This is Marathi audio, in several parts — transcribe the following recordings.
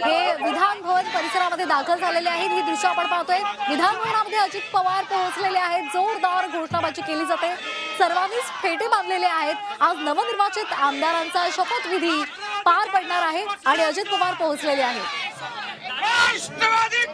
हे विधान भवन परिसरामध्ये दाखल झालेले आहेत। ही दृश्य आपण पाहतोय। विधान भवनामध्ये अजित पवार पोहोचलेले आहेत। जोरदार घोषणाबाजी केली जाते। सर्वांनीच फेटे बांधलेले आहेत। आज नवनिर्वाचित आमदारांचा शपथविधी पार पडणार आहे आणि अजित पवार पोहोचलेले आहेत। राष्ट्रवादी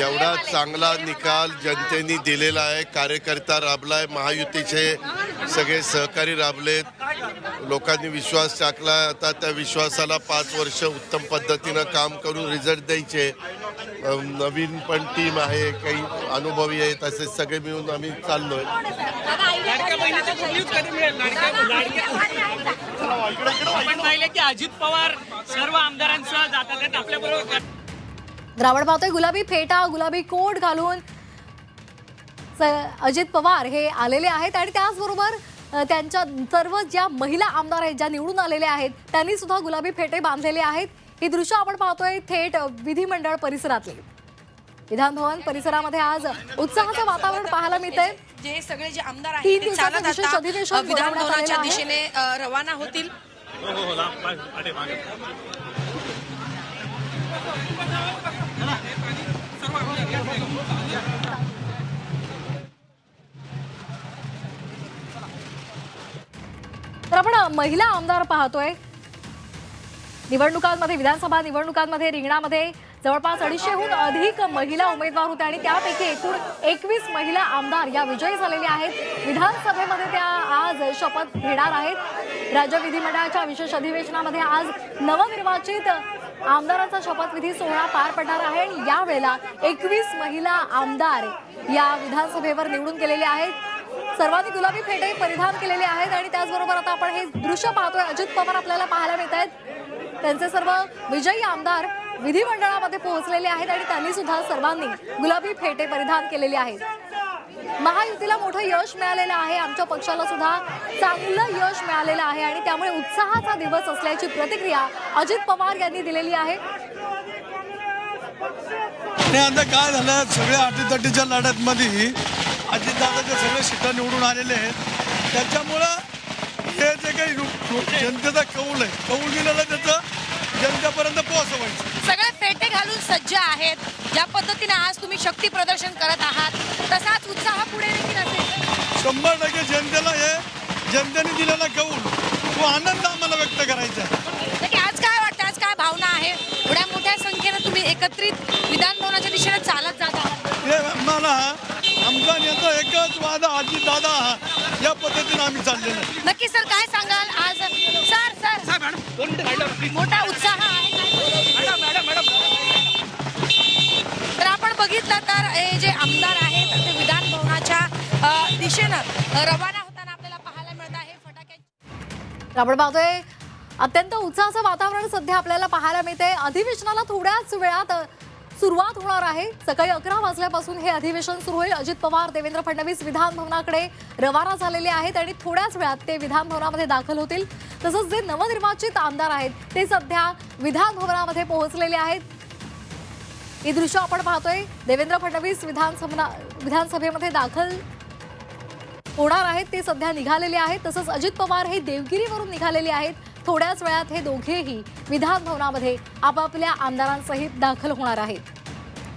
एवढा चांगला निकाल जनतेने दिलेला आहे। कार्यकर्ता राबलाय, महायुतीचे सगळे सहकारी राबलेत, लोकांनी विश्वास टाकला। आता त्या विश्वासाला 5 वर्ष उत्तम पद्धतीनं काम करून रिझल्ट द्यायचे। नवीन पण टीम आहे, काही अनुभवी आहेत, असे सगळे मिळून आम्ही चाललोय। आपण पाहिले की अजित पवार सर्व आमदारांसह जातात आपल्याबरोबर। द्रावड पाहतोय गुलाबी फेटा, गुलाबी कोट घालून अजित पवार हे आलेले आहेत आणि त्याचबरोबर त्यांच्या सर्व ज्या महिला आमदार आहेत, ज्या निवडून आलेल्या आहेत, त्यांनी सुद्धा गुलाबी फेटे बांधलेले आहेत। ही दृश्य आपण पाहतोय थेट विधिमंडळ परिसरातले। विधान भवन परिसरामध्ये आज उत्साहाचं वातावरण पाहायला मिळतंय। जे सगळे जे आमदार आहेत ते चालत आता विधान भवनाच्या दिशेने रवाना होतील। तर आपण महिला आमदार पाहतोय। निवडणुकांमध्ये, विधानसभा निवडणुकांमध्ये रिंगणामध्ये जवळपास 250हून अधिक महिला उमेदवार होत्या आणि त्यापैकी एकूण 21 महिला आमदार या विजयी झालेल्या आहेत। विधानसभेमध्ये त्या आज शपथ घेणार आहेत। राज्य विधिमंडळाच्या विशेष अधिवेशनामध्ये आज नवनिर्वाचित आमदारांचा शपथविधी सोहळा पार पडणार आहे आणि यावेळेला 21 महिला आमदार या विधानसभेवर निवडून गेलेले आहेत। सर्वांनी गुलाबी फेटे परिधान केलेले आहेत आणि त्याचबरोबर आता आपण हे दृश्य पाहतोय। अजित पवार आपल्याला पाहायला मिळत आहेत। त्यांचे सर्व विजयी आमदार विधिमंडळामध्ये पोहोचलेले आहेत आणि त्यांनी सुद्धा सर्वांनी गुलाबी फेटे परिधान केलेले आहेत। महायुतीला मोठं यश मिळालेलं आहे। आमच्या पक्षाला सुद्धा चांगलं यश मिळालेलं आहे आणि त्यामुळे उत्साहाचा दिवस असल्याची प्रतिक्रिया अजित पवार यांनी दिलेली आहे। आता काय झालं, सगळ्या अटीतटीच्या लढ्यामध्ये अजितदादाचे सगळे सीटा निवडून आलेले आहेत। त्याच्यामुळं हे जे काही जनतेचा कौल आहे, कौल दिलेलं त्याचं जनतेपर्यंत पोहोचवायचं। सगळे फेटे घालून सज्ज आहेत। ज्या पद्धतीने आज तुम्ही शक्ती प्रदर्शन करत आहात तसाच उत्साह पुढे देखील असेल। 100% जनतेला हे जनतेने दिलेला कौल, तो आनंद आम्हाला व्यक्त करायचा आहे। आज काय वाटतं, आज काय भावना आहे? एवढ्या मोठ्या संख्येने तुम्ही एकत्रित विधान भवनाच्या दिशेने चालत जात आहात। हे आम्हाला आमचा नेता एकच वादा, अजितदादा, या पद्धतीने आम्ही चाललेलो आहे। नक्की सर, काय सांगाल आज? मोठा उत्साह आहे। तर आपण बघितलं तर हे जे आमदार आहेत ते विधान भवनाच्या दिशेनं रवाना होताना आपल्याला पाहायला मिळत आहे। फटाक्याची आपण पाहतोय अत्यंत उत्साहाचं वातावरण सध्या आपल्याला पाहायला मिळते। अधिवेशनाला थोड्याच वेळात सुरुवात होणार आहे। सकाळी 11 वाजल्यापासून हे अधिवेशन सुरू होईल। अजित पवार, देवेंद्र फडणवीस विधान भवनाकडे रवाना झालेले आहेत आणि थोड्याच वेळात ते विधान भवनामध्ये दाखल होतील। तसंच जे नवनिर्वाचित आमदार आहेत ते सध्या विधान भवनामध्ये पोहोचलेले आहेत। ही दृश्य आपण पाहतोय। देवेंद्र फडणवीस विधानसभेमध्ये दाखल होणार आहेत, ते सध्या निघालेले आहेत। तसंच अजित पवार हे देवगिरीवरून निघालेले आहेत। थोड्याच वेळात हे दोघेही विधान भवनामध्ये आपापल्या आमदारांसहित दाखल होणार आहेत।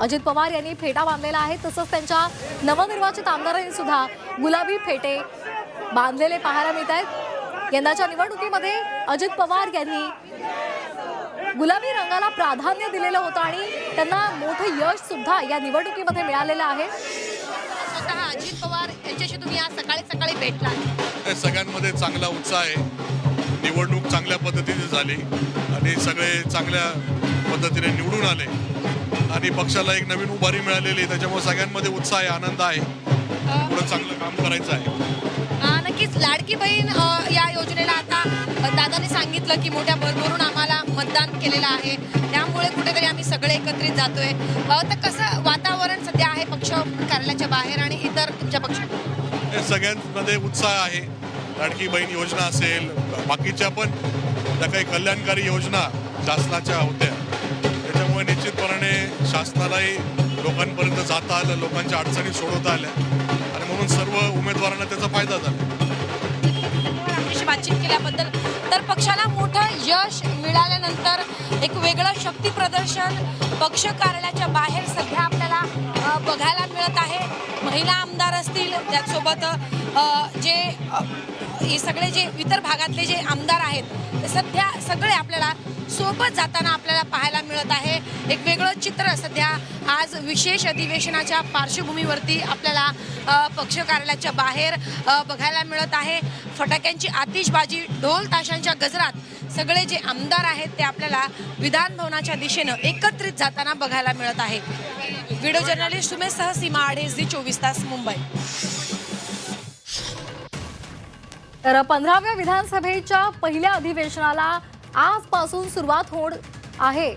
अजित पवार यांनी फेटा बांधलेला आहे। तसंच त्यांच्या नवनिर्वाचित आमदारांनी सुद्धा गुलाबी फेटे बांधलेले पाहायला मिळत आहेत। यंदाच्या निवडणुकीमध्ये अजित पवार यांनी गुलाबी रंगाला प्राधान्य दिलेलं होतं आणि त्यांना मोठं यश सुद्धा या निवडणुकीमध्ये मिळालेलं आहे. स्वतः अजित पवार यांच्याशी तुम्ही आज सकाळी सकाळी भेटलात. सगळ्यांमध्ये चांगला उत्साह आहे. निवडणूक चांगल्या पद्धतीने झाली आणि सगळे चांगल्या पद्धतीने निवडून आले आणि पक्षाला एक नवीन उभारी मिळालेली आहे. त्याच्यामुळे सगळ्यांमध्ये उत्साह आहे, आनंद आहे. पुढे चांगलं काम करायचं आहे. नक्कीच लाडकी बहीण या योजनेला आता दादाने सांगितलं की मोठ्या भरभरून आम्हाला मतदान केलेलं आहे, त्यामुळे कुठेतरी आम्ही सगळे एकत्रित जातोय. तर कसं वातावरण सध्या आहे पक्ष कार्यालयाच्या बाहेर आणि इतर तुमच्या पक्षात? सगळ्यांमध्ये उत्साह आहे. लाडकी बहीण योजना असेल, बाकीच्या पण ज्या काही कल्याणकारी योजना शासनाच्या होत्या त्याच्यामुळे निश्चितपणे शासनालाही लोकांपर्यंत जाता आलं, लोकांच्या अडचणी सोडवता आल्या आणि म्हणून सर्व उमेदवारांना त्याचा फायदा झाला. आपल्याशी बातचीत केल्याबद्दल. तर पक्षाला मोठं यश मिळाल्यानंतर एक वेगळं शक्ती प्रदर्शन पक्ष कार्यालयाच्या बाहेर सध्या आपल्याला बघायला मिळत आहे. महिला आमदार असतील, त्याचसोबत हे सगळे जे इतर भागातले जे आमदार आहेत ते सध्या सगळे आपल्याला सोबत जाताना आपल्याला पाहायला मिळत आहे. एक वेगळं चित्र सध्या आज विशेष अधिवेशनाच्या पार्श्वभूमीवरती आपल्याला पक्ष कार्यालयाच्या बाहेर बघायला मिळत आहे. फटाक्यांची आतिषबाजी, ढोल ताशांच्या गजरात सगळे जे आमदार आहेत ते आपल्याला विधान भवनाच्या दिशेनं एकत्रित जाताना बघायला मिळत आहे. व्हिडिओ जर्नलिस्ट सुमेशसह सीमा आढे, झी 24 तास, मुंबई. तर 15व्या विधानसभेच्या पहिल्या अधिवेशनाला आजपासून सुरुवात होणार आहे.